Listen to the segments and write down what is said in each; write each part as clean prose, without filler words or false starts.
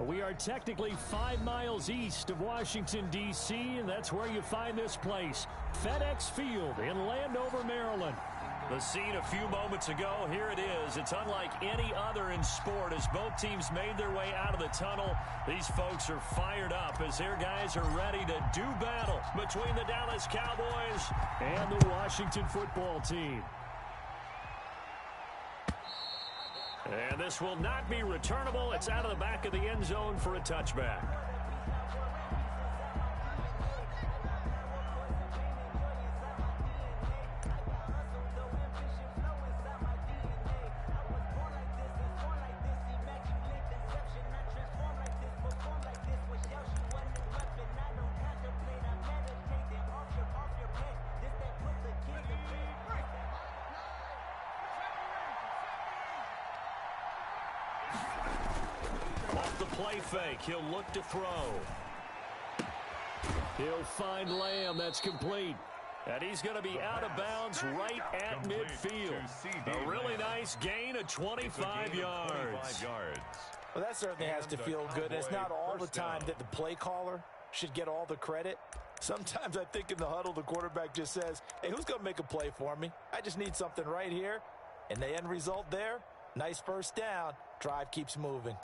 We are technically 5 miles east of Washington, D.C., and that's where you find this place, FedEx Field in Landover, Maryland. The scene a few moments ago, here it is. It's unlike any other in sport as both teams made their way out of the tunnel. These folks are fired up as their guys are ready to do battle between the Dallas Cowboys and the Washington football team. And this will not be returnable. It's out of the back of the end zone for a touchback. Play fake. He'll look to throw. He'll find Lamb. That's complete. And he's going to be out of bounds right at midfield. A really nice gain of 25 yards. Well, that certainly has to feel good. It's not all the time that the play caller should get all the credit. Sometimes I think in the huddle, the quarterback just says, hey, who's going to make a play for me? I just need something right here. And the end result there, nice first down. Drive keeps moving.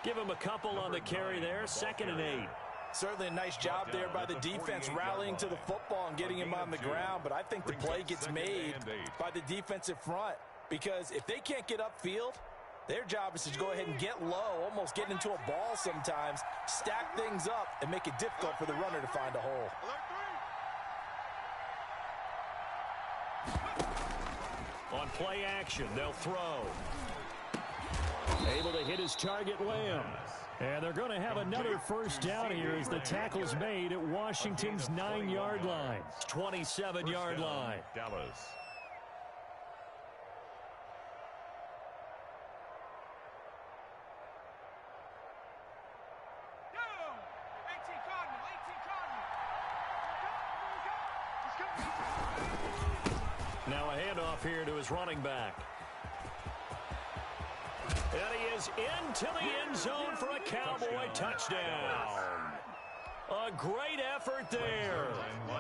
Give him a couple on the carry there, 2nd and 8. Certainly a nice job there by the defense rallying to the football and getting him on the ground, but I think the play gets made by the defensive front because if they can't get upfield, their job is to go ahead and get low, almost get into a ball sometimes, stack things up, and make it difficult for the runner to find a hole. On play action, they'll throw. Able to hit his target, Lamb. And they're going to have another first down here as the tackle's made at Washington's 9-yard line. 27-yard line. Dallas. Now a handoff here to his running back. And he is into the end zone for a Cowboy touchdown. A great effort there.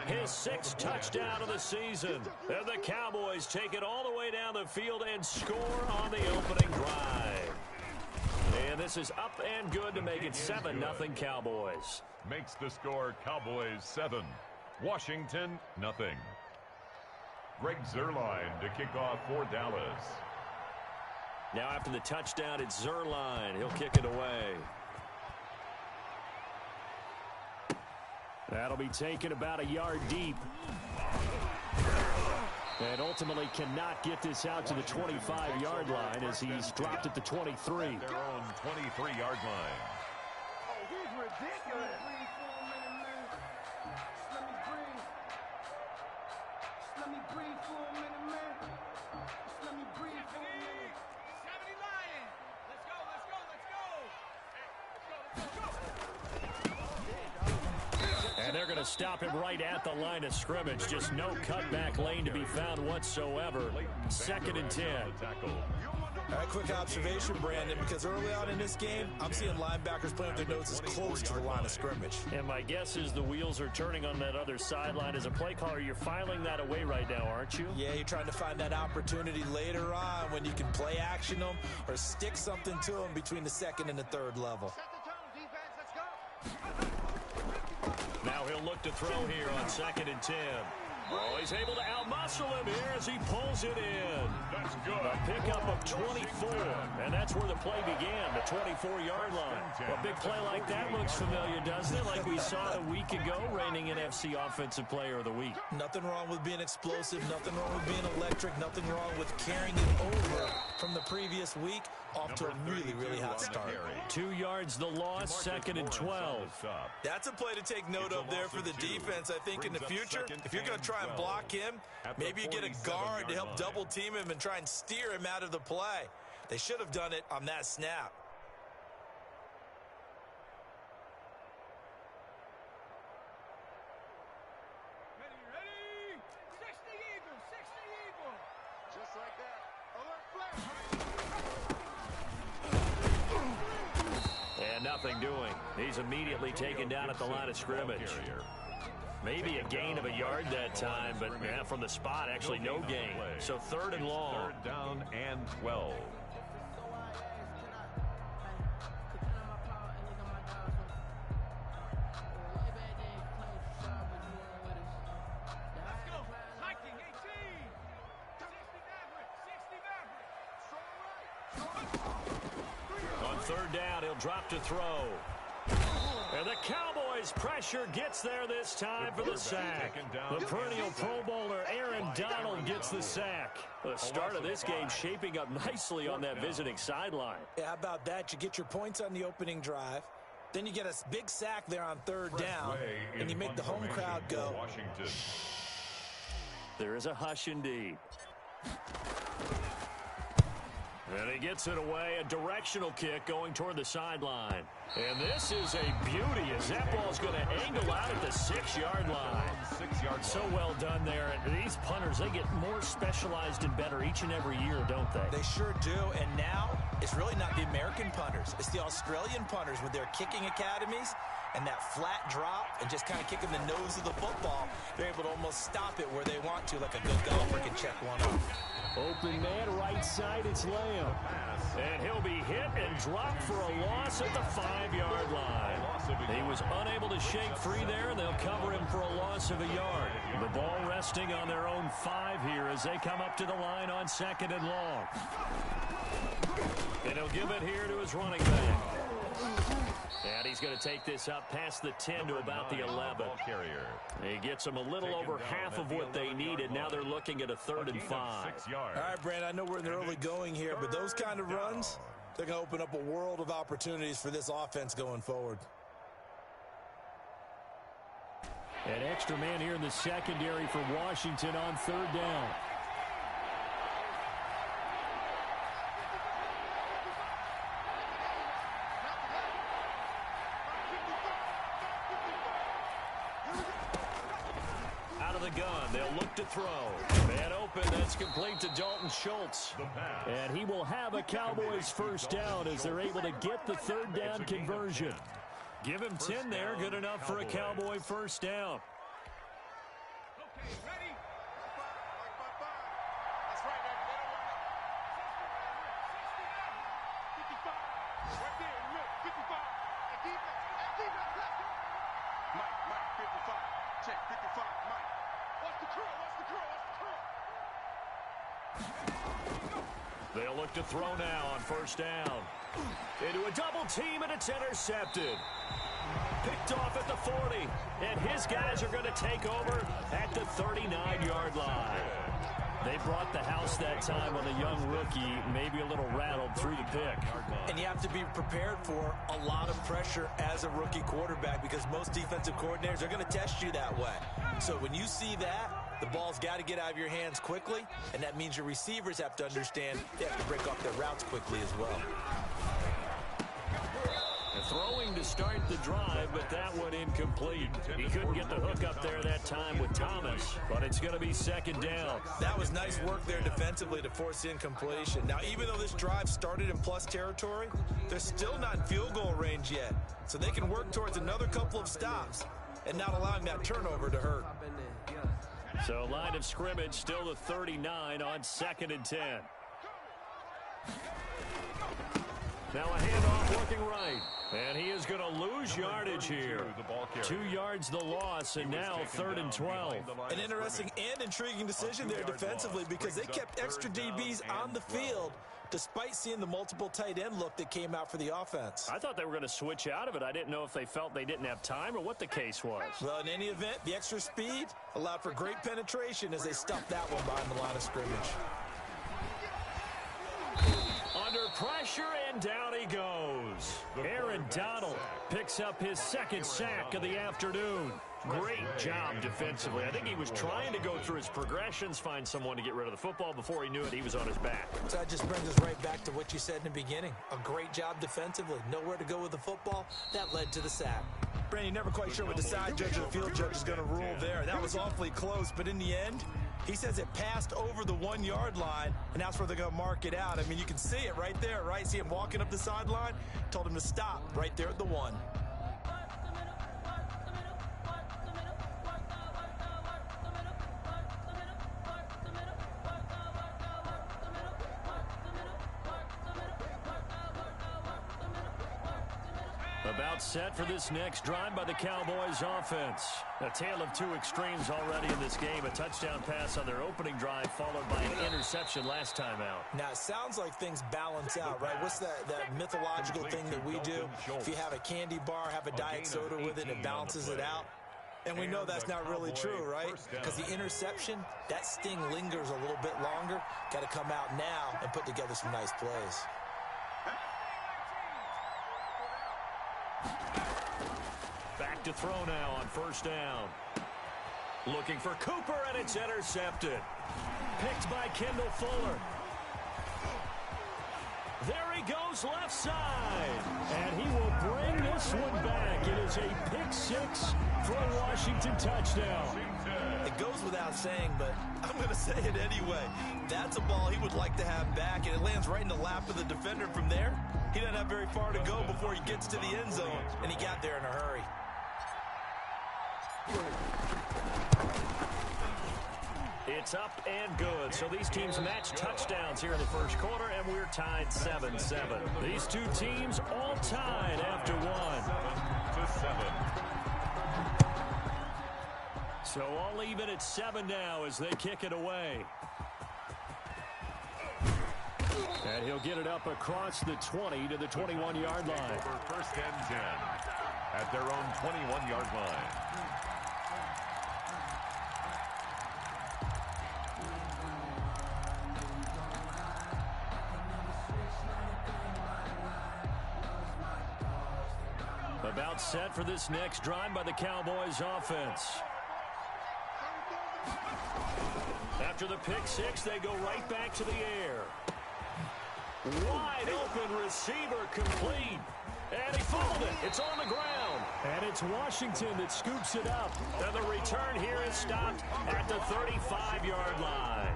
His 6th touchdown of the season. And the Cowboys take it all the way down the field and score on the opening drive. And this is up and good to make it 7-0 Cowboys. Makes the score Cowboys 7. Washington, nothing. Greg Zuerlein to kick off for Dallas. Now after the touchdown, it's Zuerlein. He'll kick it away. That'll be taken about a yard deep. And ultimately cannot get this out to the 25-yard line as he's dropped at the 23. Their own 23-yard line. Oh, he's ridiculous. Let me breathe for a minute, man. Just let me breathe for a minute. 70 Lion. Let's go, let's go, let's go. Hey, let's go, let's go. And they're going to stop him right at the line of scrimmage. Just no cutback lane to be found whatsoever. 2nd and 10. All right, quick observation, Brandon, because early on in this game, I'm seeing linebackers playing with their noses close to the line of scrimmage. And my guess is the wheels are turning on that other sideline. As a play caller, you're filing that away right now, aren't you? Yeah, you're trying to find that opportunity later on when you can play action them or stick something to them between the 2nd and the 3rd level. Now he'll look to throw here on 2nd and 10. Oh, he's able to outmuscle him here as he pulls it in. That's good. A pickup of 24, and that's where the play began, the 24-yard line. A big play like that looks familiar, doesn't it? Like we saw a week ago, reigning NFC Offensive Player of the Week. Nothing wrong with being explosive, nothing wrong with being electric, nothing wrong with carrying it over from the previous week off to a really, really hot start. 2 yards the loss, 2nd and 12. That's a play to take note of there for the defense. I think in the future, if you're going to try and block him, maybe you get a guard to help double team him and try and steer him out of the play. They should have done it on that snap. Ready? 60 Eagle, 60 Eagle. Just like that. And nothing doing. He's immediately taken down at the line of scrimmage. Maybe a gain of a yard that time, but yeah, from the spot, actually no gain. So 3rd and long. 3rd down and 12. On 3rd down, he'll drop to throw. And the Cowboys' pressure gets there this time for the sack. The perennial Pro Bowler Aaron Donald gets the sack. The start of this game shaping up nicely on that visiting sideline. Yeah, how about that? You get your points on the opening drive. Then you get a big sack there on 3rd down, and you make the home crowd go. There is a hush indeed. And he gets it away, a directional kick going toward the sideline. And this is a beauty as that ball's going to angle out at the 6-yard line. So well done there. And these punters, they get more specialized and better each and every year, don't they? They sure do. And now it's really not the American punters. It's the Australian punters with their kicking academies and that flat drop and just kind of kicking the nose of the football. They're able to almost stop it where they want to, like a good golfer can check one off. Open man, right side, it's Lamb. And he'll be hit and dropped for a loss at the 5-yard line. He was unable to shake free there, and they'll cover him for a loss of a yard. The ball resting on their own 5 here as they come up to the line on 2nd and long. And he'll give it here to his running back. And he's going to take this up past the 10 to about the 11. He gets them a little over half of what they needed. Now they're looking at a 3rd and 5. All right, Brandon, I know we're in the early going here, but those kind of runs, they're going to open up a world of opportunities for this offense going forward. An extra man here in the secondary for Washington on 3rd down. They'll look to throw. Man open, that's complete to Dalton Schultz. And he will have a Cowboys 1st down as they're able to get the 3rd down conversion. Give him 10 there, good enough for a Cowboy 1st down. Okay, ready? That's right, baby. 55. Right there, look, 55. That defense, let's go. Mike, 55. Check, 55, Mike. Watch the curl, watch the curl, watch the curl. They'll look to throw now on 1st down. Into a double team, and it's intercepted. Picked off at the 40, and his guys are going to take over at the 39-yard line. They brought the house that time on the young rookie, maybe a little rattled through the pick. And you have to be prepared for a lot of pressure as a rookie quarterback because most defensive coordinators are going to test you that way. So when you see that, the ball's got to get out of your hands quickly, and that means your receivers have to understand they have to break off their routes quickly as well. The throwing to start the drive, but that one incomplete. He couldn't get the hook up there that time with Thomas, but it's going to be second down. That was nice work there defensively to force the incompletion. Now, even though this drive started in plus territory, they're still not in field goal range yet, so they can work towards another couple of stops and not allowing that turnover to hurt. So line of scrimmage still the 39 on 2nd and 10. Now a handoff looking right. And he is going to lose yardage here. 2 yards the loss, and now 3rd and 12. An interesting and intriguing decision there defensively because they kept extra DBs on the field despite seeing the multiple tight end look that came out for the offense. I thought they were going to switch out of it. I didn't know if they felt they didn't have time or what the case was. Well, in any event, the extra speed allowed for great penetration as they stuffed that one behind the line of scrimmage. Under pressure, and down he goes. Aaron Donald picks up his 2nd sack of the afternoon. Great job defensively. I think he was trying to go through his progressions, find someone to get rid of the football. Before he knew it, he was on his back. So that just brings us right back to what you said in the beginning. A great job defensively. Nowhere to go with the football. That led to the sack. Brandon, you're never quite sure what the side judge or the field judge is going to rule there. That was awfully close, but in the end, he says it passed over the 1 yard line, and that's where they're going to mark it out. I mean, you can see it right there, right? See him walking up the sideline? Told him to stop right there at the 1. About set for this next drive by the Cowboys offense. A tale of two extremes already in this game. A touchdown pass on their opening drive followed by an interception last time out. Now, it sounds like things balance out, right? What's that mythological thing that we do? If you have a candy bar, have a diet soda with it, it balances it out. And we know that's not really true, right? Because the interception, that sting lingers a little bit longer. Got to come out now and put together some nice plays. Back to throw now on 1st down. Looking for Cooper, and it's intercepted. Picked by Kendall Fuller. There he goes left side. And he will bring this one back. It is a pick 6 for a Washington touchdown. It goes without saying, but I'm going to say it anyway. That's a ball he would like to have back, and it lands right in the lap of the defender from there. He doesn't have very far to go before he gets to the end zone, and he got there in a hurry. It's up and good. So these teams match touchdowns here in the first quarter, and we're tied 7-7. These two teams all tied after 1. So all even at 7 now as they kick it away. And he'll get it up across the 20 to the 21-yard line. For 1st and 10 at their own 21-yard line. About set for this next drive by the Cowboys offense. After the pick 6, they go right back to the air. Wide open receiver complete. And he fumbled it. It's on the ground. And it's Washington that scoops it up. And the return here is stopped at the 35-yard line.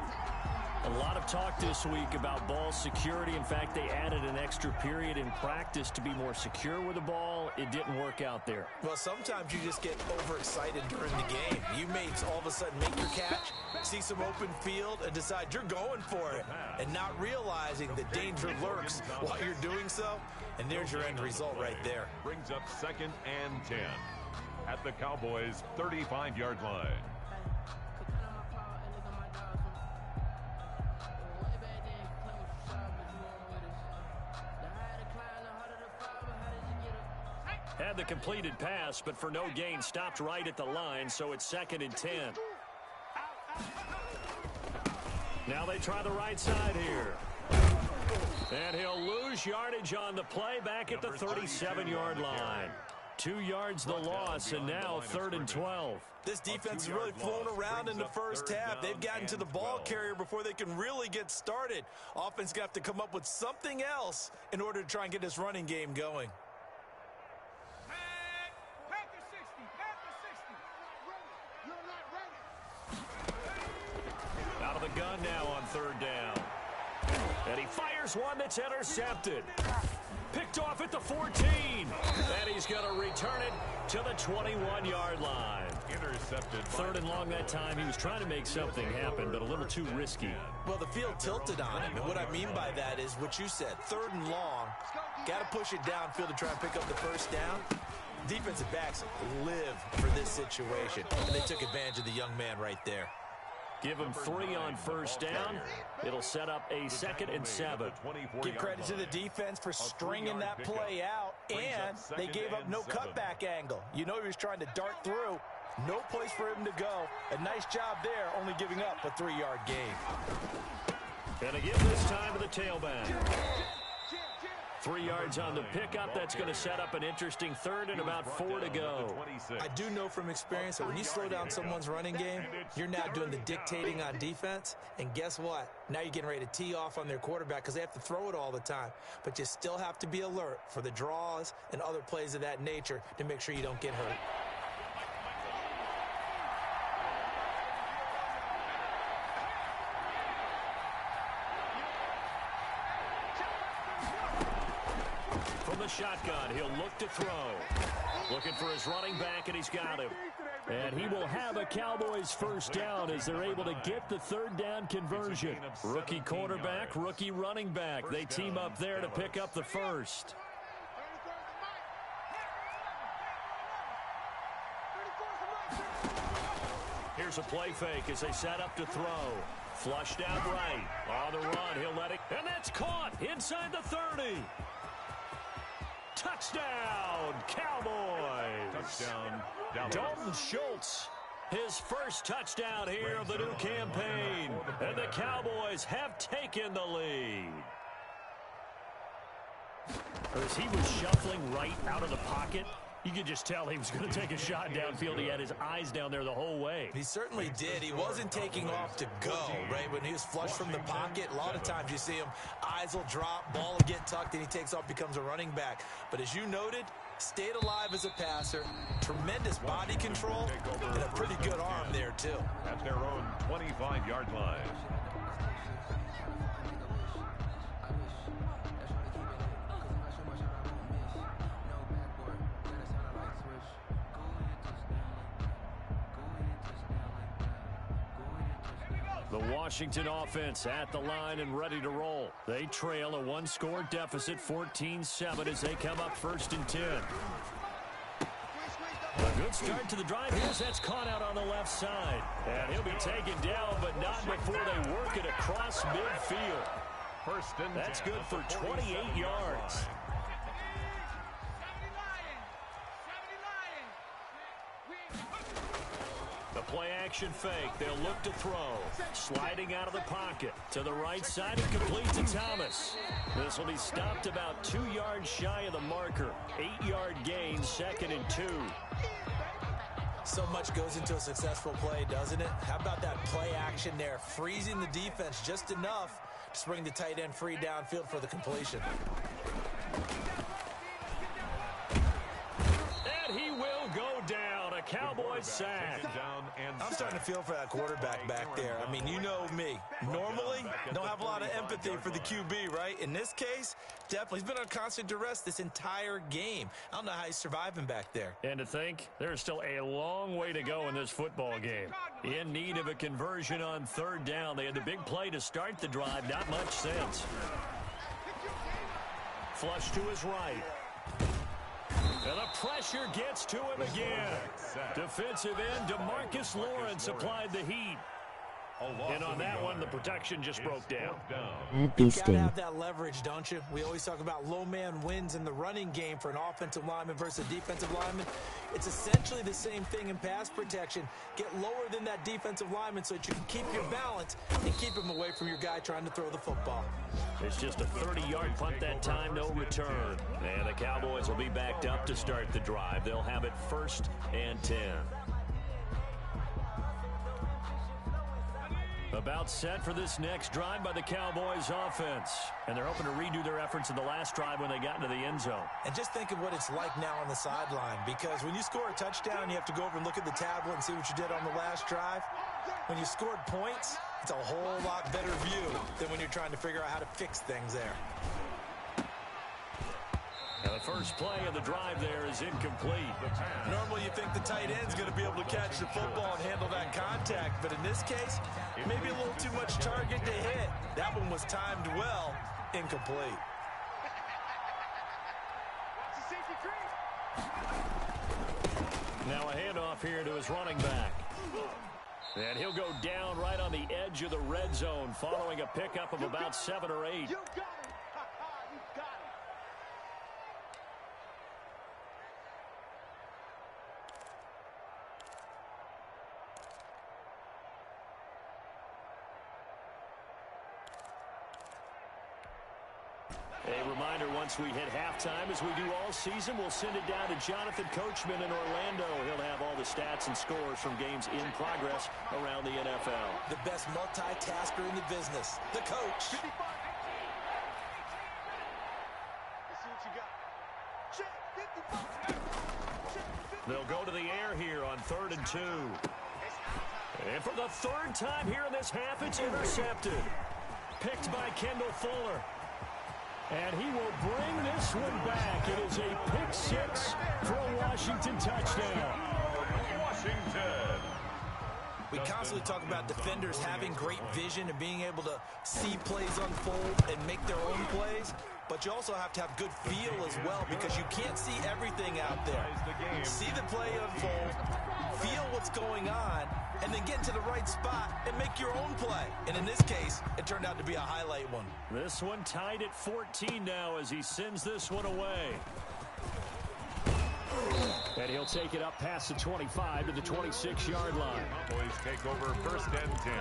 A lot of talk this week about ball security. In fact, they added an extra period in practice to be more secure with the ball. It didn't work out there. Well, sometimes you just get overexcited during the game. You may all of a sudden make your catch, see some open field, and decide you're going for it, and not realizing the danger lurks while you're doing so. And there's your end result right there. Brings up 2nd and 10 at the Cowboys' 35-yard line. Had the completed pass, but for no gain, stopped right at the line, so it's 2nd and 10. Now they try the right side here. And he'll lose yardage on the play back at the 37-yard line. 2 yards the loss, and now 3rd and 12. This defense has really flown around in the first half. They've gotten to the ball carrier before they can really get started. Offense going to have to come up with something else in order to try and get this running game going. the gun now on third down. And he fires one that's intercepted. Picked off at the 14. And he's going to return it to the 21-yard line. Intercepted. Third and long that time. He was trying to make something happen, but a little too risky. Well, the field tilted on him, and what I mean by that is what you said. Third and long, got to push it downfield to try and pick up the first down. Defensive backs live for this situation, and they took advantage of the young man right there. Give him 3 on first down. It'll set up a 2nd and 7. Give credit to the defense for stringing that play out, and they gave up no cutback angle. You know he was trying to dart through. No place for him to go. A nice job there, only giving up a 3-yard gain. And again this time to the tailback. 3 yards on the pickup. That's going to set up an interesting third and about 4 to go. I do know from experience that when you slow down someone's running game, you're now doing the dictating on defense. And guess what? Now you're getting ready to tee off on their quarterback because they have to throw it all the time. But you still have to be alert for the draws and other plays of that nature to make sure you don't get hurt. From the shotgun, he'll look to throw. Looking for his running back, and he's got him. And he will have a Cowboys first down as they're able to get the third down conversion. Rookie quarterback, rookie running back. They team up there to pick up the first. Here's a play fake as they set up to throw. Flushed out right. On the run, he'll let it. And that's caught inside the 30. Touchdown, Cowboys. Touchdown, Dallas. Dalton Schultz, his first touchdown here of the new campaign. And the Cowboys have taken the lead. As he was shuffling right out of the pocket, you could just tell he was going to take a shot downfield. He had his eyes down there the whole way. He certainly did. He wasn't taking off to go, right? When he was flushed from the pocket, a lot of times you see him, eyes will drop, ball will get tucked, and he takes off, becomes a running back. But as you noted, stayed alive as a passer, tremendous body control, and a pretty good arm there, too. At their own 25-yard line. The Washington offense at the line and ready to roll. They trail a one-score deficit, 14-7, as they come up 1st and 10. A good start to the drive. Here's that's caught out on the left side. And he'll be taken down, but not before they work it across midfield. First and That's 10 good for 28 yards. The play-action fake. They'll look to throw. Sliding out of the pocket. To the right side and complete to Thomas. This will be stopped about 2 yards shy of the marker. 8-yard gain, 2nd and 2. So much goes into a successful play, doesn't it? How about that play action there? Freezing the defense just enough to bring the tight end free downfield for the completion. And he will go down. A Cowboys sack. I'm starting to feel for that quarterback back there. I mean, you know me. Normally, don't have a lot of empathy for the QB, right? In this case, definitely. He's been on constant duress this entire game. I don't know how he's surviving back there. And to think, there's still a long way to go in this football game. In need of a conversion on third down. They had the big play to start the drive. Not much sense. Flush to his right. And the pressure gets to him again. Defensive end DeMarcus Lawrence applied the heat. And on that one, the protection just broke down. You gotta have that leverage, don't you? We always talk about low man wins in the running game for an offensive lineman versus a defensive lineman. It's essentially the same thing in pass protection. Get lower than that defensive lineman so that you can keep your balance and keep him away from your guy trying to throw the football. It's just a 30-yard punt that time, no return. And the Cowboys will be backed up to start the drive. They'll have it 1st and 10. About set for this next drive by the Cowboys offense. And they're hoping to redo their efforts in the last drive when they got into the end zone. And just think of what it's like now on the sideline, because when you score a touchdown, you have to go over and look at the tablet and see what you did on the last drive. When you scored points, It's a whole lot better view than when you're trying to figure out how to fix things there. And the first play of the drive there is incomplete. Normally you think the tight end's going to be able to catch the football and handle that contact, but in this case, maybe a little too much target to hit. That one was timed well, incomplete. Now a handoff here to his running back. And he'll go down right on the edge of the red zone following a pickup of about 7 or 8. You got it. You got it. A reminder, once we hit halftime, as we do all season, we'll send it down to Jonathan Coachman in Orlando. He'll have all the stats and scores from games in progress around the NFL. The best multitasker in the business, the coach. Let's see what you got. Check 55. They'll go to the air here on 3rd and 2. And for the 3rd time here in this half, it's intercepted. Picked by Kendall Fuller. And he will bring this one back. It is a pick 6 for a Washington touchdown. Washington. We constantly talk about defenders having great vision and being able to see plays unfold and make their own plays. But you also have to have good feel as well, because you can't see everything out there. See the play unfold, feel what's going on, and then get into the right spot and make your own play. And in this case, it turned out to be a highlight one. This one tied at 14 now as he sends this one away. And he'll take it up past the 25 to the 26-yard line. Cowboys take over 1st and 10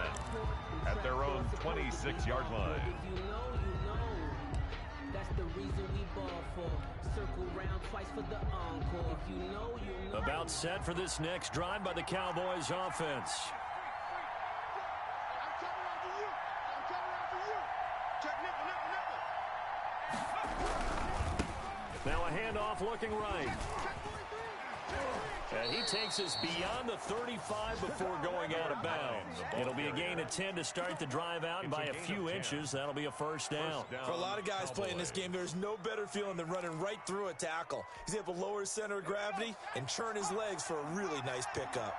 at their own 26-yard line. If you know, that's the reason we ball for. Circle round twice for the encore. If you know, you know. About set for this next drive by the Cowboys offense. I'm coming after you. I'm coming after you. Check nipple. Now a handoff looking right. And he takes us beyond the 35 before going out of bounds. It'll be a gain of 10 to start the drive out, and by a few inches, that'll be a first down. For a lot of guys playing this game, there's no better feeling than running right through a tackle. He's able to lower his center of gravity and churn his legs for a really nice pickup.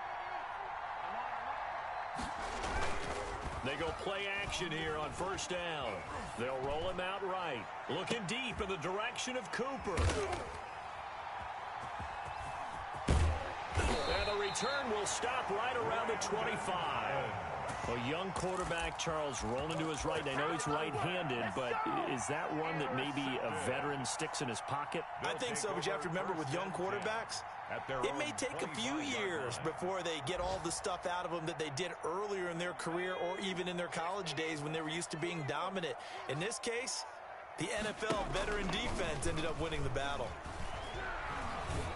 They go play action here on 1st down. They'll roll him out right. Looking deep in the direction of Cooper. And the return will stop right around the 25. A young quarterback, Charles, rolling to his right. I know he's right-handed, but is that one that maybe a veteran sticks in his pocket? I think so, but you have to remember with young quarterbacks, it may take a few years before they get all the stuff out of them that they did earlier in their career or even in their college days when they were used to being dominant. In this case, the NFL veteran defense ended up winning the battle.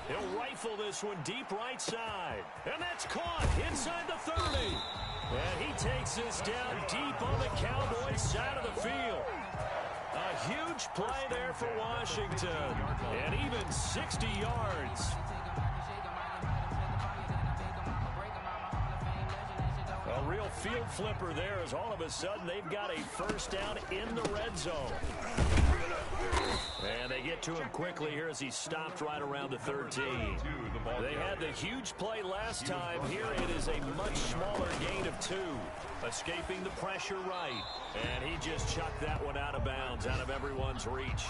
He'll rifle this one deep right side. And that's caught inside the 30. And he takes this down deep on the Cowboys side of the field. A huge play there for Washington. And even 60 yards. A real field flipper there, as all of a sudden they've got a first down in the red zone. And they get to him quickly here as he stopped right around the 13. They had the huge play last time. Here it is a much smaller gain of 2. Escaping the pressure right. And he just chucked that one out of bounds, out of everyone's reach.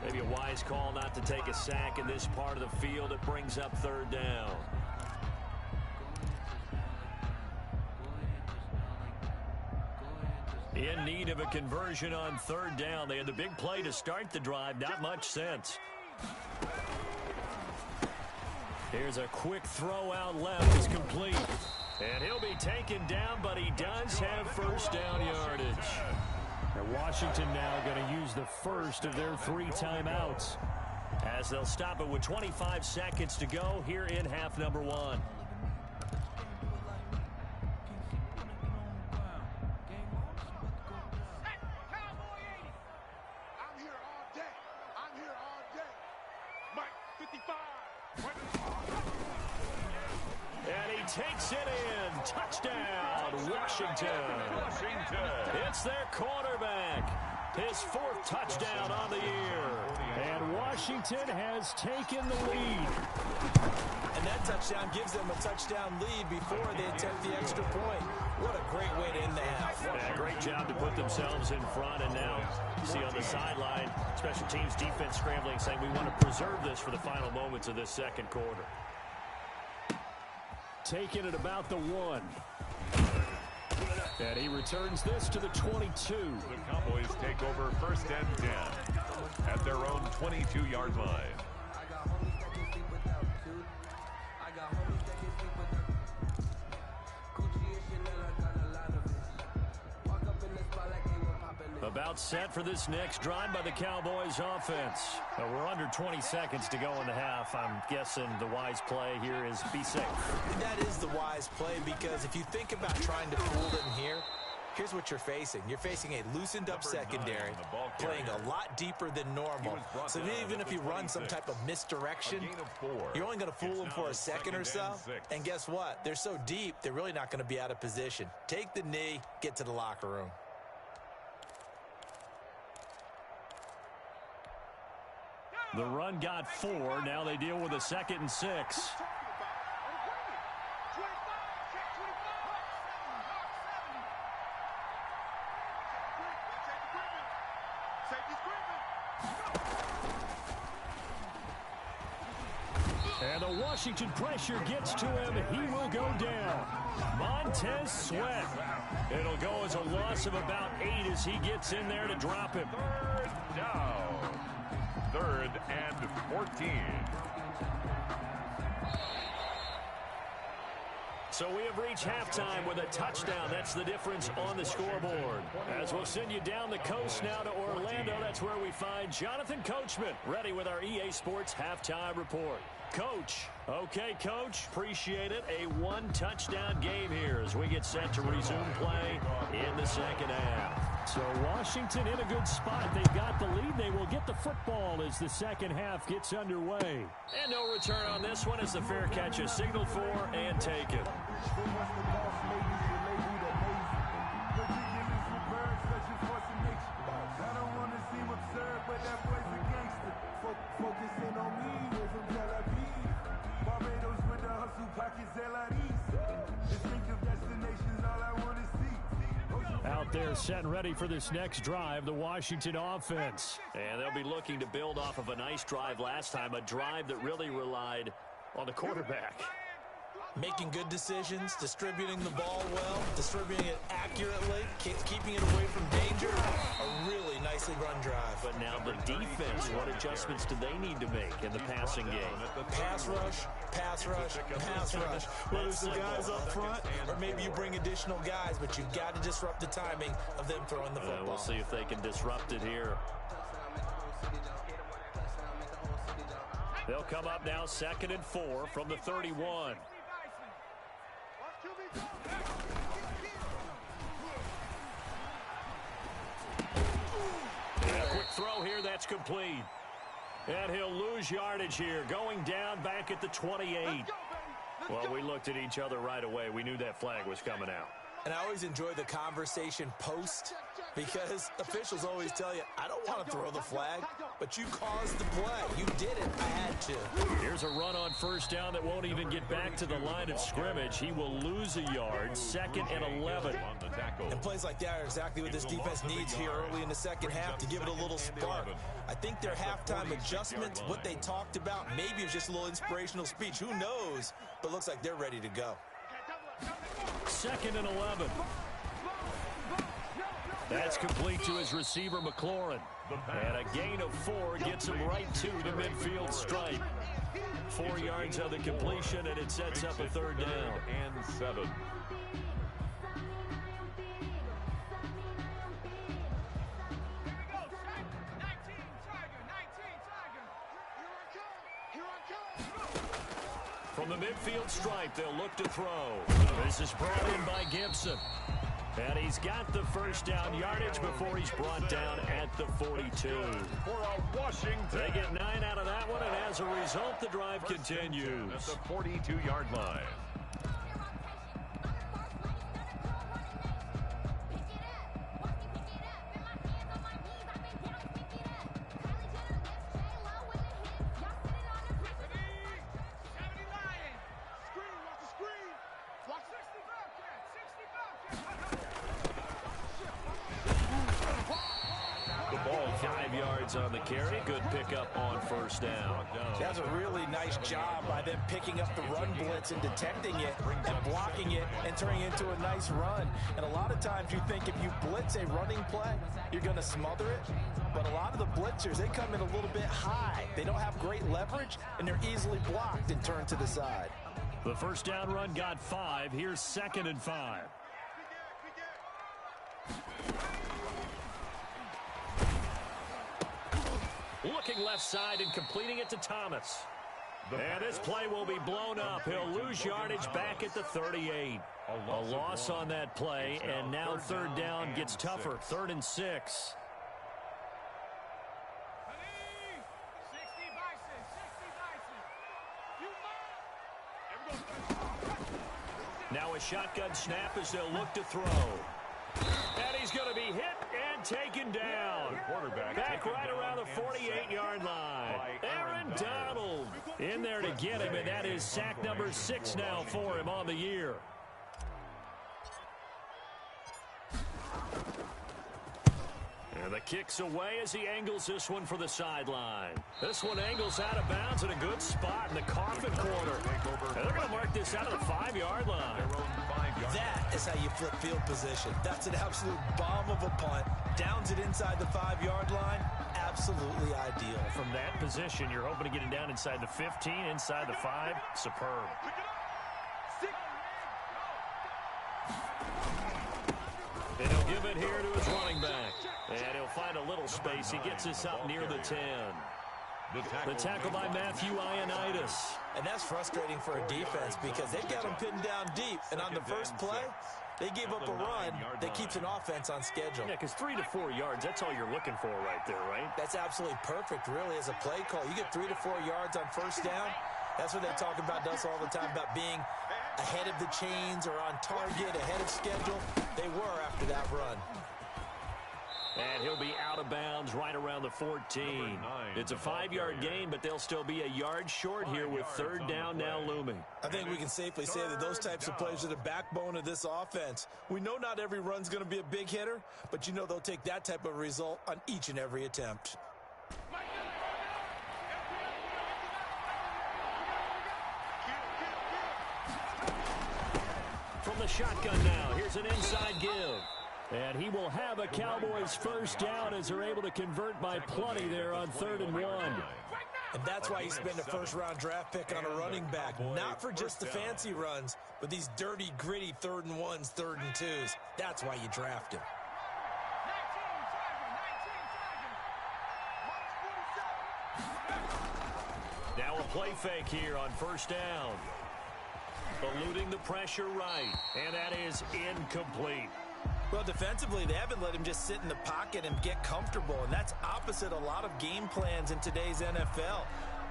Maybe a wise call not to take a sack in this part of the field. It brings up 3rd down. In need of a conversion on 3rd down. They had the big play to start the drive. Not much sense. Here's a quick throw out left. Is complete. And he'll be taken down, but he does have first down yardage. And Washington now going to use the first of their 3 timeouts, as they'll stop it with 25 seconds to go here in half number 1. And he takes it in. Touchdown, Washington. It's their quarterback. His 4th touchdown on the year. And Washington has taken the lead. And that touchdown gives them a touchdown lead before they attempt the extra point. What a great way to end the half. Yeah, great job to put themselves in front. And now you see on the sideline, special teams defense scrambling, saying we want to preserve this for the final moments of this second quarter. Taking it about the 1. And he returns this to the 22. The Cowboys take over 1st and 10 at their own 22-yard line. About set for this next drive by the Cowboys offense. We're under 20 seconds to go in the half. I'm guessing the wise play here is be safe. That is the wise play, because if you think about trying to fool them here, here's what you're facing. You're facing a loosened up secondary, playing a lot deeper than normal. So even if you run some type of misdirection, you're only going to fool them for a second or so. And guess what? They're so deep, they're really not going to be out of position. Take the knee, get to the locker room. The run got 4. Now they deal with a 2nd and 6. And the Washington pressure gets to him. He will go down. Montez Sweat. It'll go as a loss of about 8 as he gets in there to drop him. 3rd down. 3rd and 14. So we have reached halftime with a touchdown. That's the difference on the scoreboard. As we'll send you down the coast now to Orlando, that's where we find Jonathan Coachman, ready with our EA Sports halftime report. Coach. Okay, Coach. Appreciate it. A 1-touchdown game here as we get set to resume play in the second half. So Washington in a good spot. They've got the lead. They will get the football as the second half gets underway. And no return on this one as the fair catch is signaled for and taken. Out there set and ready for this next drive, the Washington offense. And they'll be looking to build off of a nice drive last time, a drive that really relied on the quarterback. Making good decisions, distributing the ball well, distributing it accurately, keeping it away from danger. A really nicely run drive. But now the defense, what adjustments do they need to make in the passing game? Pass rush, pass rush, pass rush. Whether it's the guys up front or maybe you bring additional guys, but you've got to disrupt the timing of them throwing the football. We'll see if they can disrupt it here. They'll come up now 2nd and 4 from the 31. And a quick throw here, that's complete. And he'll lose yardage here, going down back at the 28. Well, we looked at each other right away. We knew that flag was coming out. And I always enjoy the conversation post, because officials always tell you, I don't want to throw the flag, but you caused the play. You did it. I had to. Here's a run on 1st down that won't even get back to the line of scrimmage. He will lose a yard, 2nd and 11. And plays like that are exactly what this defense needs here early in the second half to give it a little spark. I think their halftime adjustments, what they talked about, maybe it was just a little inspirational speech. Who knows? But looks like they're ready to go. 2nd and 11. That's complete to his receiver, McLaurin. And a gain of 4 gets him right to the midfield stripe. 4 yards of the completion, and it sets up a 3rd down. And 7. From the midfield stripe, they'll look to throw. This is brought in by Gibson. And he's got the 1st down yardage before he's brought down at the 42. For Washington. They get 9 out of that one, and as a result, the drive continues. At the 42-yard line. The ball 5 yards on the carry. Good pickup on first down. That's a really nice job by them picking up the run blitz and detecting it and blocking it and turning it into a nice run. And a lot of times you think if you blitz a running play, you're going to smother it. But a lot of the blitzers, they come in a little bit high. They don't have great leverage, and they're easily blocked and turned to the side. The first down run got 5. Here's 2nd and 5. Looking left side and completing it to Thomas. And this play will be blown up. He'll lose yardage back at the 38. A loss on that play, and now third down gets tougher. 3rd and 6. Now a shotgun snap as they'll look to throw. And he's going to be hit and taken down. Back right around the 48-yard line. Aaron Donald in there to get him, and that is sack number 6 now for him on the year. And the kick's away as he angles this one for the sideline. This one angles out of bounds in a good spot in the coffin corner. And they're going to mark this out of the 5-yard line. That is how you flip field position. That's an absolute bomb of a punt. Downs it inside the 5-yard line. Absolutely ideal. From that position, you're hoping to get it down inside the 15, inside the 5. Superb. And he'll give it here to his running back. And he'll find a little space. He gets this up near the 10. The tackle by Matthew Ioannidis. And that's frustrating for a defense because they've got him pinned down deep. And on the first play, they gave up a run that keeps an offense on schedule. Yeah, because 3 to 4 yards, that's all you're looking for right there, right? That's absolutely perfect, really, as a play call. You get 3 to 4 yards on first down. That's what they talk about us all the time, about being ahead of the chains or on target, ahead of schedule. They were after that run. And he'll be out of bounds right around the 14. It's a 5-yard gain, but they'll still be a yard short here with third down now looming. I think we can safely say that those types of plays are the backbone of this offense. We know not every run's going to be a big hitter, but you know they'll take that type of result on each and every attempt. From the shotgun now, here's an inside give. And he will have a Cowboys first down as they're able to convert by plenty there on 3rd and 1. And that's why you spend a first-round draft pick on a running back. Not for just the fancy runs, but these dirty, gritty 3rd and 1s, 3rd and 2s. That's why you draft him. Now a play fake here on first down. Eluding the pressure right. And that is incomplete. Well, defensively, they haven't let him just sit in the pocket and get comfortable, and that's opposite a lot of game plans in today's NFL.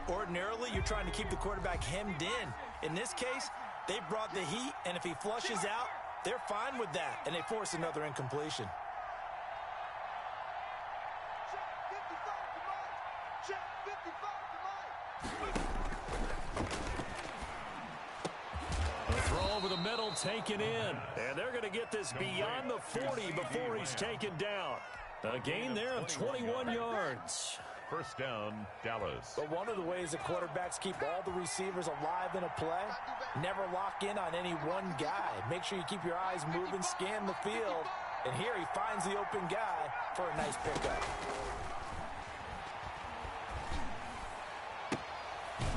Ordinarily, you're trying to keep the quarterback hemmed in. In this case, they brought the heat, and if he flushes out, they're fine with that, and they force another incompletion. Over the middle, taken in. And they're going to get this beyond the 40 before he's taken down. A gain there of 21 yards. First down, Dallas. But one of the ways that quarterbacks keep all the receivers alive in a play, never lock in on any one guy. Make sure you keep your eyes moving, scan the field. And here he finds the open guy for a nice pickup.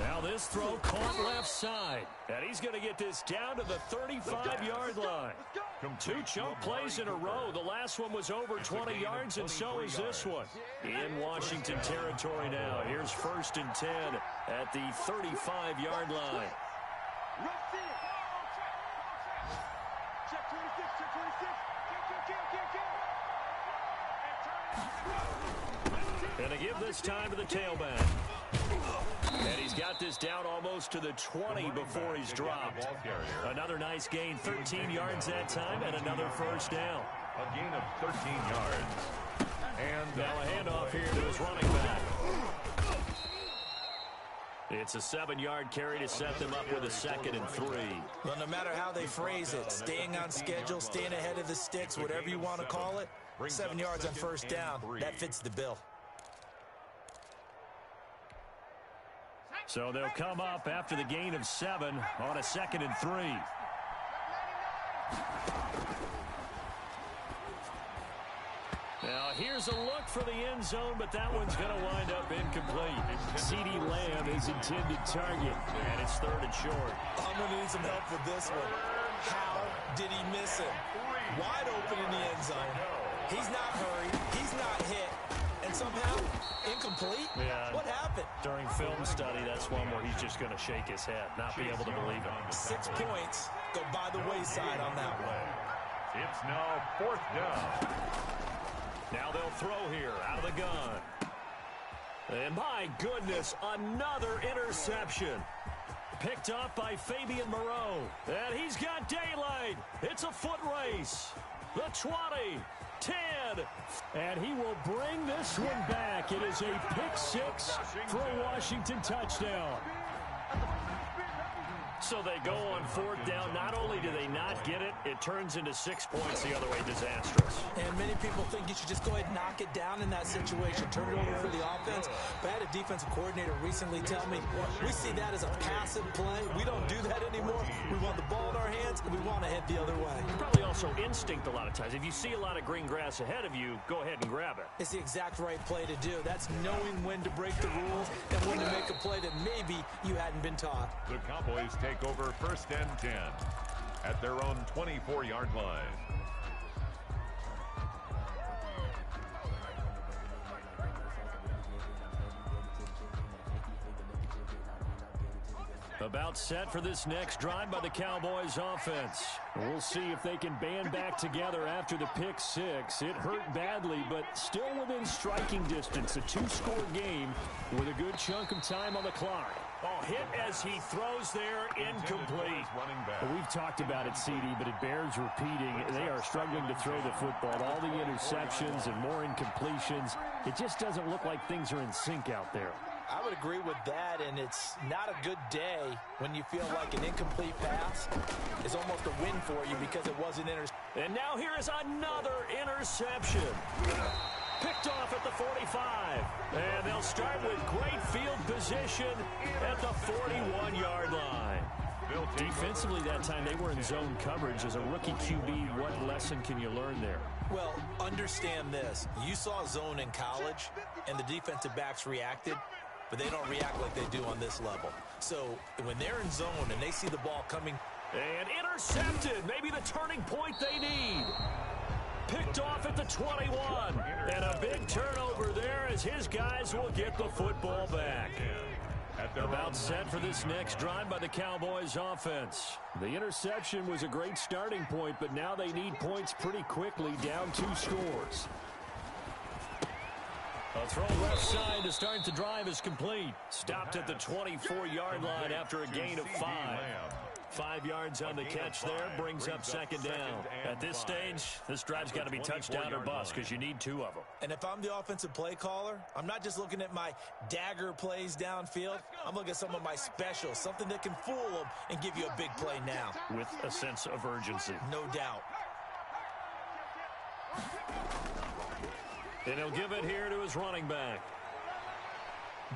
Now this throw caught left side. And he's going to get this down to the 35-yard line. 2 chunk plays in a row. The last one was over 20 yards, and so is this one. In Washington territory now. Here's 1st and 10 at the 35-yard line. Check 26, check 26. Check. And they give this time to the tailback. And he's got this down almost to the 20 before he's dropped. Another nice gain, 13 yards that time, and another first down. A gain of 13 yards. And now a handoff here to his running back. It's a 7-yard carry to set them up with a 2nd and 3. Well, no matter how they phrase it, staying on schedule, staying ahead of the sticks, whatever you want to call it, 7 yards on first down, that fits the bill. So they'll come up after the gain of 7 on a 2nd and 3. Now here's a look for the end zone, but that one's going to wind up incomplete. CeeDee Lamb is intended target, and it's 3rd and short. I'm going to need some help with this one. How did he miss it? Wide open in the end zone. He's not hurried. He's not hit. And somehow, incomplete? Yeah. What happened? During film study, that's one where he's just going to shake his head, not be able to believe it. 6 points go by the wayside on that one. It's now 4th down. Now they'll throw here out of the gun. And my goodness, another interception. Picked up by Fabian Moreau. And he's got daylight. It's a foot race. The 20, 10. And he will bring this one back. It is a pick-6 for a Washington touchdown. So they go on 4th down. Not only do they not get it, it turns into 6 points the other way. Disastrous. And many people think you should just go ahead and knock it down in that situation. Turn it over for the offense. But I had a defensive coordinator recently tell me, we see that as a passive play. We don't do that anymore. We want the ball in our hands, and we want to head the other way. Probably also instinct a lot of times. If you see a lot of green grass ahead of you, go ahead and grab it. It's the exact right play to do. That's knowing when to break the rules and when to make a play that maybe you hadn't been taught. The Cowboys take over 1st and 10 at their own 24-yard line. About set for this next drive by the Cowboys offense. We'll see if they can band back together after the pick-6. It hurt badly, but still within striking distance. A 2-score game with a good chunk of time on the clock. Oh, hit as he throws there, incomplete. We've talked about it, CeeDee, but it bears repeating. They are struggling to throw the football. All the interceptions and more incompletions. It just doesn't look like things are in sync out there. I would agree with that, and it's not a good day when you feel like an incomplete pass is almost a win for you because it wasn't intercepted. And now here is another interception. Picked off at the 45. And they'll start with great field position at the 41-yard line. Defensively that time, they were in zone coverage. As a rookie QB, what lesson can you learn there? Well, understand this. You saw zone in college, and the defensive backs reacted, but they don't react like they do on this level. So when they're in zone and they see the ball coming. And intercepted. Maybe the turning point they need. Picked off at the 21. And a big turnover there as his guys will get the football back. About set for this next drive by the Cowboys offense. The interception was a great starting point, but now they need points pretty quickly, down 2 scores. A throw left side to start the drive is complete. Stopped at the 24-yard line after a gain of 5. 5 yards on the catch there, brings up 2nd down. At this stage, this drive's got to be touchdown or bust because you need 2 of them. And if I'm the offensive play caller, I'm not just looking at my dagger plays downfield. I'm looking at some of my specials, something that can fool them and give you a big play now. With a sense of urgency. No doubt. And he'll give it here to his running back.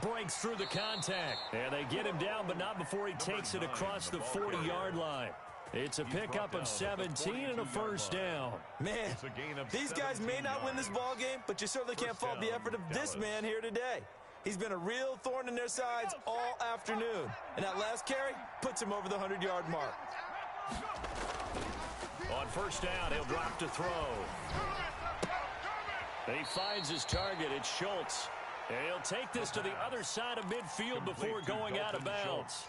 Breaks through the contact. And they get him down, but not before he takes it across the 40-yard line. It's a pickup of 17 and a first down. Man, these guys may not win this ball game, but you certainly can't fault the effort of this man here today. He's been a real thorn in their sides all afternoon. And that last carry puts him over the 100-yard mark. On first down, he'll drop to throw. He finds his target. It's Schultz. And he'll take this to the other side of midfield before going out of bounds.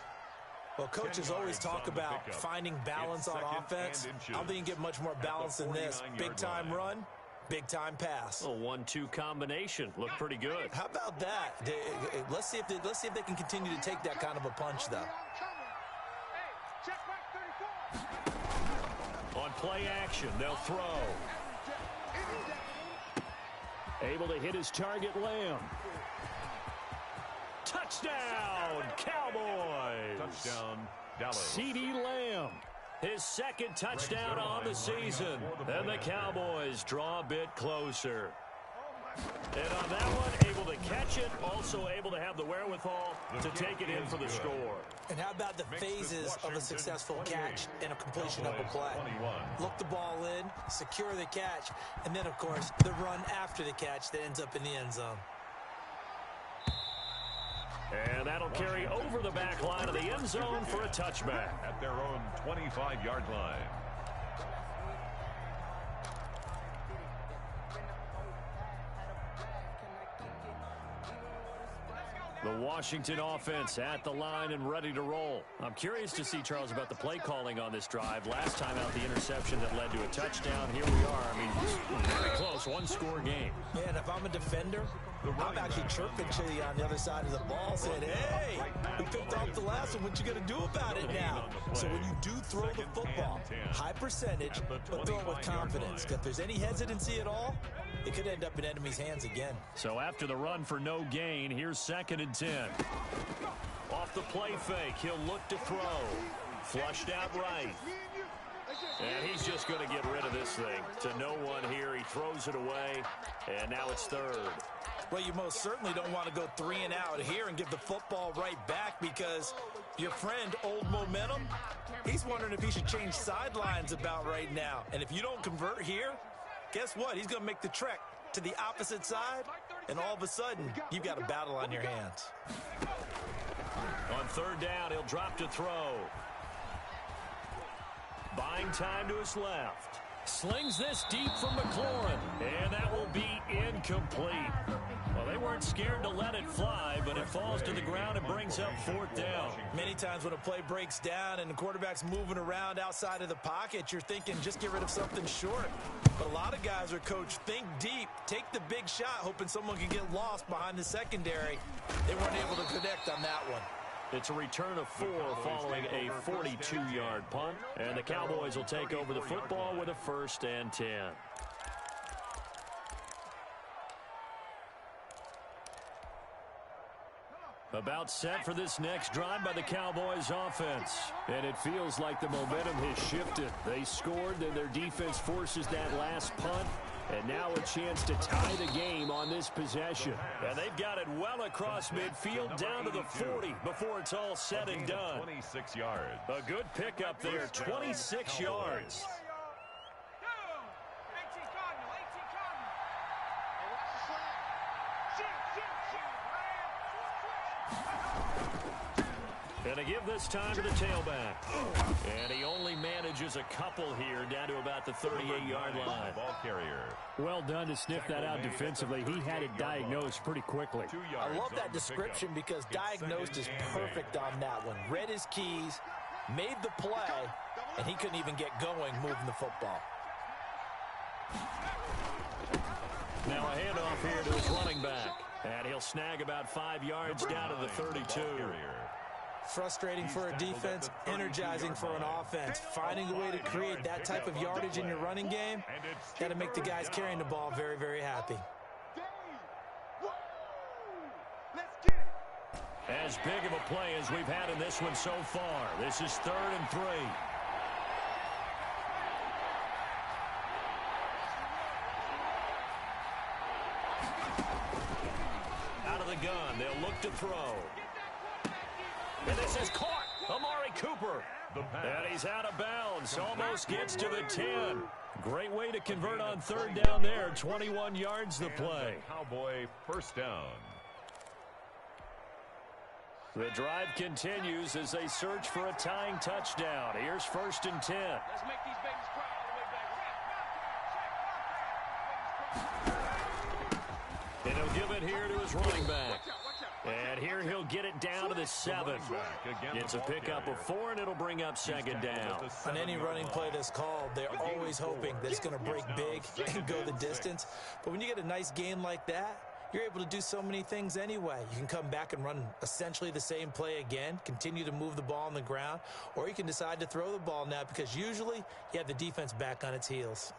Well, coaches always talk about finding balance on offense. I don't think you can get much more balance than this. Big-time run, Big-time pass. A 1-2 combination. Looked pretty good. How about that? Let's see if they can continue to take that kind of a punch, though. On play action, they'll throw. Able to hit his target, Lamb. Touchdown, Cowboys! Touchdown, Dallas. CeeDee Lamb, his second touchdown on the season. And the Cowboys draw a bit closer. And on that one, able to catch it, also able to have the wherewithal to take it in for the score. And how about the phases of a successful catch and a completion of a play? Look the ball in, secure the catch, and then, of course, the run after the catch that ends up in the end zone. And that'll carry over the back line of the end zone for a touchback. At their own 25-yard line. The Washington offense at the line and ready to roll. I'm curious to see, Charles, about the play calling on this drive. Last time out, the interception that led to a touchdown. Here we are. I mean, very close, one-score game. Yeah, and if I'm a defender, I'm actually chirping to you on the other side of the ball, saying, hey, we picked off the last one. What you going to do about it now? So when you do throw the football, high percentage, but throw it with confidence. If there's any hesitancy at all, it could end up in enemy's hands again. So after the run for no gain, here's 2nd and 10. Off the play fake, he'll look to throw. Flushed out right. And he's just going to get rid of this thing. To no one here, he throws it away, and now it's 3rd. Well, you most certainly don't want to go 3 and out here and give the football right back, because your friend, Old Momentum, he's wondering if he should change sidelines about right now. And if you don't convert here, guess what? He's going to make the trek to the opposite side, and all of a sudden, you've got a battle on your hands. On 3rd down, he'll drop to throw. Buying time to his left. Slings this deep from McLaurin, and that will be incomplete. Well, they weren't scared to let it fly, but it falls to the ground and brings up 4th down. Many times when a play breaks down and the quarterback's moving around outside of the pocket, you're thinking just get rid of something short. But a lot of guys are coached, think deep, take the big shot, hoping someone can get lost behind the secondary. They weren't able to connect on that one. It's a return of 4 following a 42-yard punt, and the Cowboys will take over the football with a 1st and 10. About set for this next drive by the Cowboys offense. And it feels like the momentum has shifted. They scored, then their defense forces that last punt. And now a chance to tie the game on this possession. And they've got it well across midfield down to the 40 before it's all said and done. 26 yards. A good pickup there, 26 yards. And to give this time to the tailback. And he only manages a couple here down to about the 38-yard line. Ball carrier. Well done to sniff that out defensively. He had it diagnosed pretty quickly. I love that description because diagnosed is perfect on that one. Read his keys, made the play, and he couldn't even get going moving the football. Now a handoff here to his running back. And he'll snag about 5 yards down to the 32. Frustrating for a defense, energizing for an offense. Finding a way to create that type of yardage in your running game, got to make the guys carrying the ball very, very happy. As big of a play as we've had in this one so far. This is 3rd and 3. Out of the gun, they'll look to throw. And this is caught. Amari Cooper. And he's out of bounds. Almost gets to the 10. Great way to convert on 3rd down there. 21 yards the play. Cowboy 1st down. The drive continues as they search for a tying touchdown. Here's 1st and 10. Let's make these babies cry all the way back. And he'll give it here to his running back. Watch out, watch out. And here he'll get it down to the 7. It's a pickup of 4, and it'll bring up second down. On any running play that's called, they're always hoping that it's going to break big and go the distance. But when you get a nice game like that, you're able to do so many things anyway. You can come back and run essentially the same play again, continue to move the ball on the ground, or you can decide to throw the ball now because usually you have the defense back on its heels.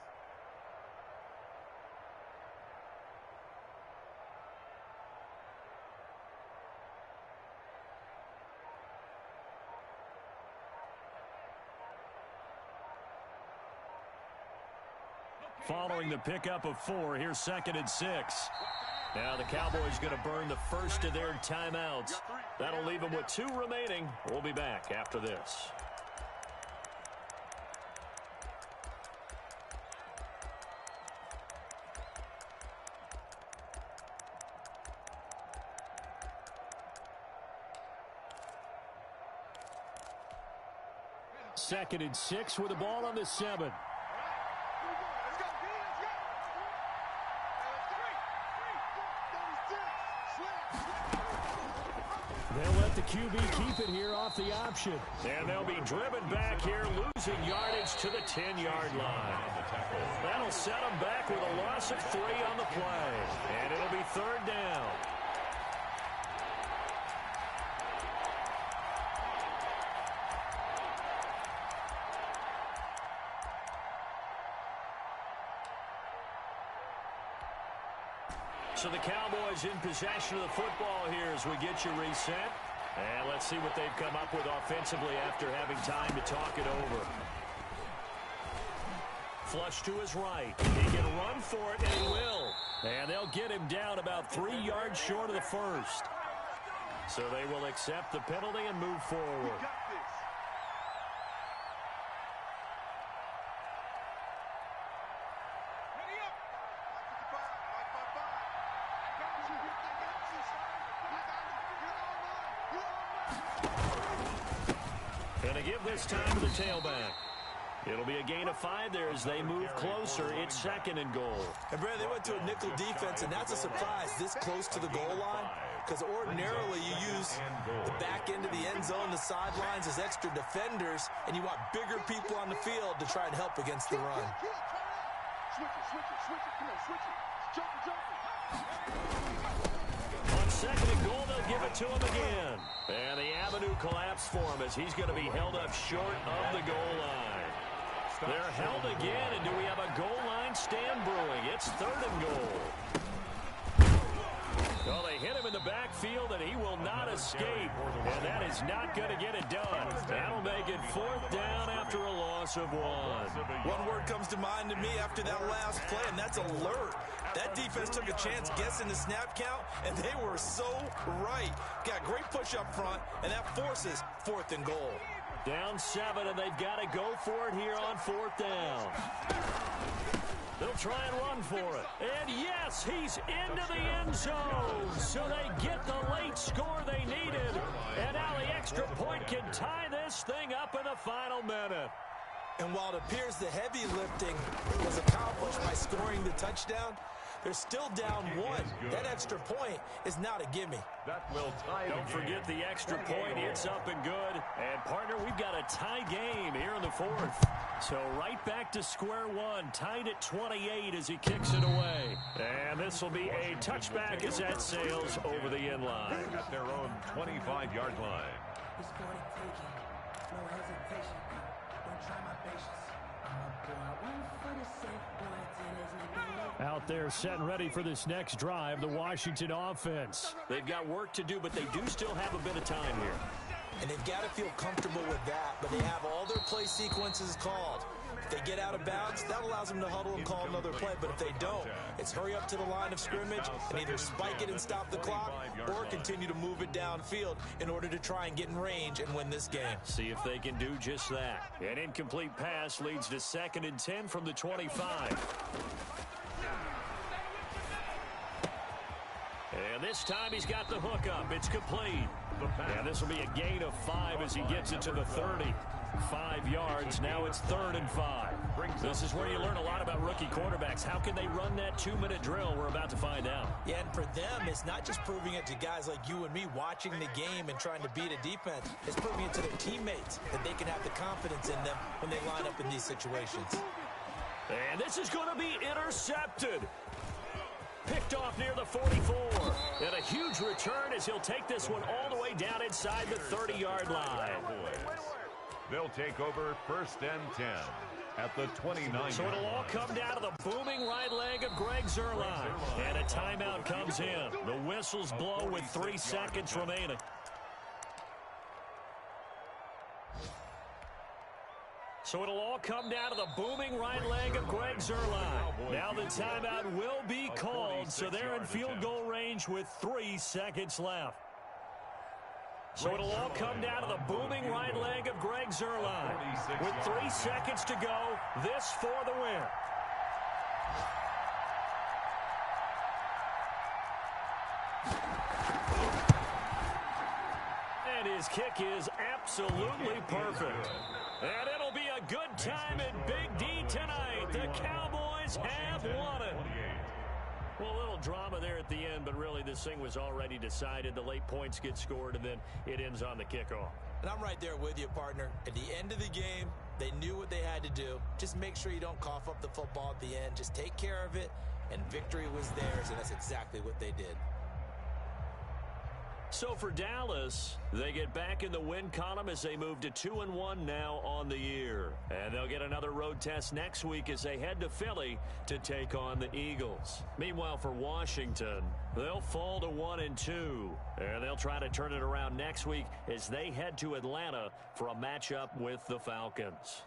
Following the pickup of 4, here's 2nd and 6. Now the Cowboys going to burn the first of their timeouts. That'll leave them with 2 remaining. We'll be back after this. Second and 6 with the ball on the 7. They'll let the QB keep it here off the option. And they'll be driven back here, losing yardage to the 10-yard line. That'll set them back with a loss of 3 on the play. And it'll be 3rd down. So the Cowboys in possession of the football here as we get you reset. And let's see what they've come up with offensively after having time to talk it over. Flush to his right. He can run for it, and he will. And they'll get him down about 3 yards short of the first. So they will accept the penalty and move forward. This time to the tailback. It'll be a gain of 5 there as they move closer. It's 2nd and goal. And Brad, they went to a nickel defense, and that's a surprise this close to the goal line because ordinarily you use the back end of the end zone, the sidelines as extra defenders, and you want bigger people on the field to try and help against the run. Switch it. Come on, switch it. Jump it. On 2nd and goal, they'll give it to him again. And the avenue collapsed for him as he's going to be held up short of the goal line. They're held again, and do we have a goal line stand brewing? It's 3rd and goal. Well, they hit him in the backfield, and he will not escape. And that is not going to get it done. That'll make it 4th down after a loss of 1. One word comes to mind to me after that last play, and that's alert. That defense took a chance guessing the snap count, and they were so right. Got great push up front, and that forces 4th and goal. Down 7, and they've got to go for it here on 4th down. They'll try and run for it. And yes, he's into the end zone. So they get the late score they needed. And now the extra point can tie this thing up in the final minute. And while it appears the heavy lifting was accomplished by scoring the touchdown, they're still down 1. That extra point is not a gimme. That will tie. Don't forget the extra point. It's up and good. And, partner, we've got a tie game here in the 4th. So right back to square one. Tied at 28 as he kicks it away. And this will be a touchback as that sails over the end line. At their own 25-yard line. It's for the taking. No hesitation. Don't try my patience. I'm a boy. One for the sake. Boy, tennis, nigga. Out there set and ready for this next drive, the Washington offense. They've got work to do, but they do still have a bit of time here. And they've got to feel comfortable with that, but they have all their play sequences called. If they get out of bounds, that allows them to huddle and call another play, but if they don't, it's hurry up to the line of scrimmage and either spike it and stop the clock or continue to move it downfield in order to try and get in range and win this game. See if they can do just that. An incomplete pass leads to 2nd and 10 from the 25. And this time he's got the hook up. It's complete. And this will be a gain of 5 as he gets it to the 30. 5 yards. Now it's 3rd and 5. This is where you learn a lot about rookie quarterbacks. How can they run that 2-minute drill? We're about to find out. Yeah, and for them, it's not just proving it to guys like you and me watching the game and trying to beat a defense. It's proving it to their teammates that they can have the confidence in them when they line up in these situations. And this is going to be intercepted. Picked off near the 44. And a huge return as he'll take this one all the way down inside the 30-yard line. They'll take over 1st and 10 at the 29. So it'll all come down to the booming right leg of Greg Zuerlein. And a timeout comes in. The whistles blow with 3 seconds remaining. So it'll all come down to the booming right leg of Greg Zuerlein. Now the timeout will be called, so they're in field goal range with 3 seconds left. So it'll all come down to the booming right leg of Greg Zuerlein. With 3 seconds to go, this for the win. And his kick is absolutely perfect. And it'll be a good time at Big D tonight. The Cowboys have won it. Well, a little drama there at the end, but really this thing was already decided. The late points get scored, and then it ends on the kickoff. And I'm right there with you, partner. At the end of the game, they knew what they had to do. Just make sure you don't cough up the football at the end. Just take care of it, and victory was theirs, and that's exactly what they did. So for Dallas, they get back in the win column as they move to 2-1 now on the year. And they'll get another road test next week as they head to Philly to take on the Eagles. Meanwhile, for Washington, they'll fall to 1-2. And they'll try to turn it around next week as they head to Atlanta for a matchup with the Falcons.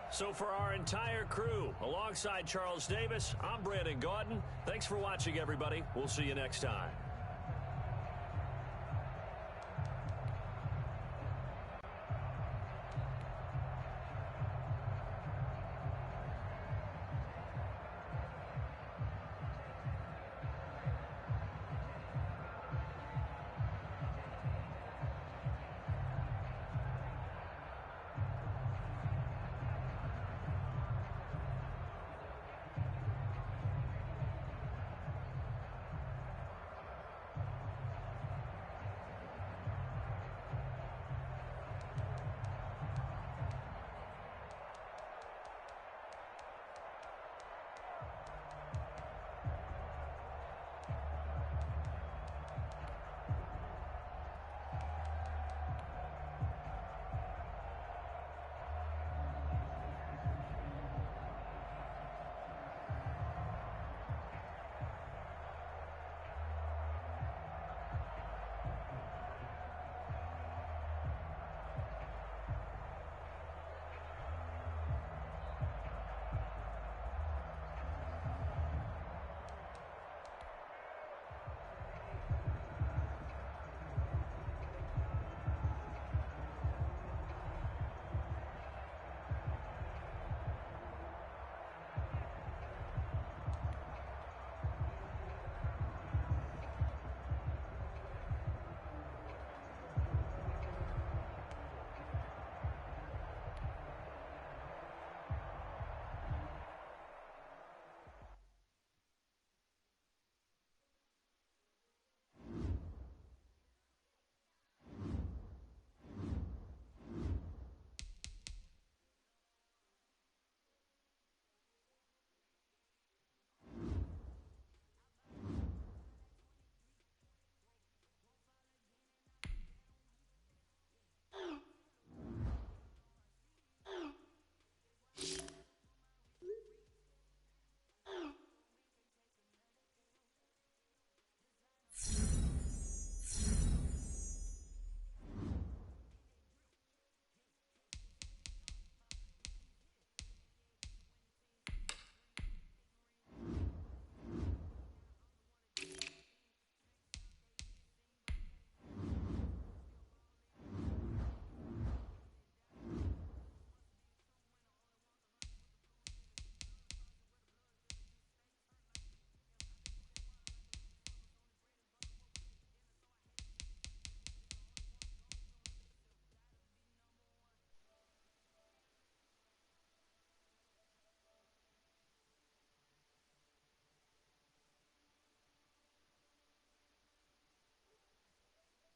So for our entire crew, alongside Charles Davis, I'm Brandon Gaudin. Thanks for watching, everybody. We'll see you next time.